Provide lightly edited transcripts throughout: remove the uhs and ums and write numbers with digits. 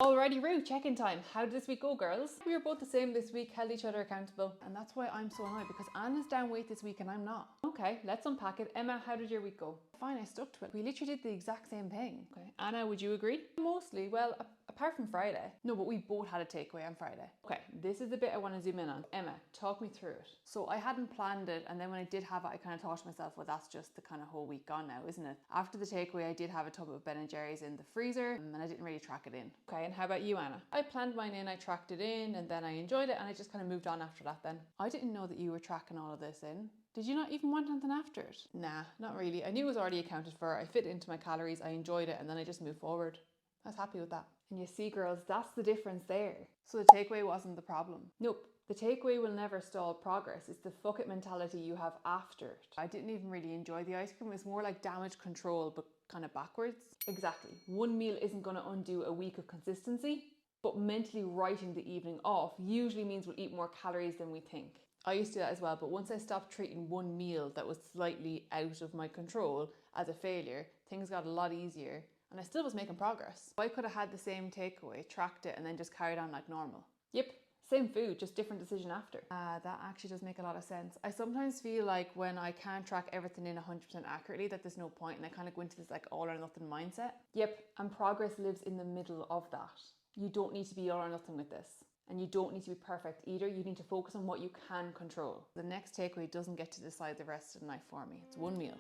Alrighty, Rue, check-in time. How did this week go, girls? We were both the same this week, held each other accountable. And that's why I'm so annoyed, because Anna's down weight this week and I'm not. Okay, let's unpack it. Emma, how did your week go? Fine, I stuck to it. We literally did the exact same thing. Okay, Anna, would you agree? Mostly, well, apart from Friday. No, but we both had a takeaway on Friday. Okay, this is the bit I want to zoom in on. Emma, talk me through it. So I hadn't planned it, and then when I did have it, I kind of thought to myself, well, that's just the kind of whole week gone now, isn't it? After the takeaway, I did have a tub of Ben & Jerry's in the freezer, and I didn't really track it in. Okay, and how about you, Anna? I planned mine in, I tracked it in, and then I enjoyed it, and I just kind of moved on after that then. I didn't know that you were tracking all of this in. Did you not even want anything after it? Nah, not really. I knew it was already accounted for. I fit it into my calories, I enjoyed it, and then I just moved forward. I was happy with that. And you see, girls, that's the difference there. So the takeaway wasn't the problem. Nope. The takeaway will never stall progress. It's the fuck it mentality you have after it. I didn't even really enjoy the ice cream. It was more like damage control, but kind of backwards. Exactly. One meal isn't going to undo a week of consistency, but mentally writing the evening off usually means we'll eat more calories than we think. I used to do that as well, but once I stopped treating one meal that was slightly out of my control as a failure, things got a lot easier, and I still was making progress. I could have had the same takeaway, tracked it, and then just carried on like normal. Yep, same food, just different decision after. That actually does make a lot of sense. I sometimes feel like when I can't track everything in 100% accurately, that there's no point, and I kind of go into this like all or nothing mindset. Yep, and progress lives in the middle of that. You don't need to be all or nothing with this. And you don't need to be perfect either. You need to focus on what you can control. The next takeaway doesn't get to decide the rest of the night for me. It's one meal.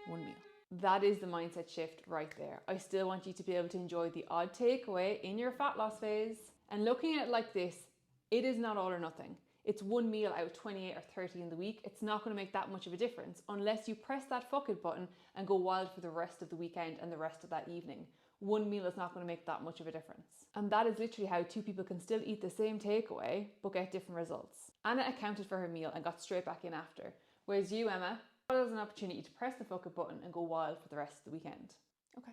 One meal. That is the mindset shift right there. I still want you to be able to enjoy the odd takeaway in your fat loss phase. And looking at it like this, it is not all or nothing. It's one meal out of 28 or 30 in the week. It's not going to make that much of a difference unless you press that fuck it button and go wild for the rest of the weekend and the rest of that evening. One meal is not going to make that much of a difference. And that is literally how two people can still eat the same takeaway but get different results. Anna accounted for her meal and got straight back in after. Whereas you, Emma, got it as an opportunity to press the fuck it button and go wild for the rest of the weekend. Okay.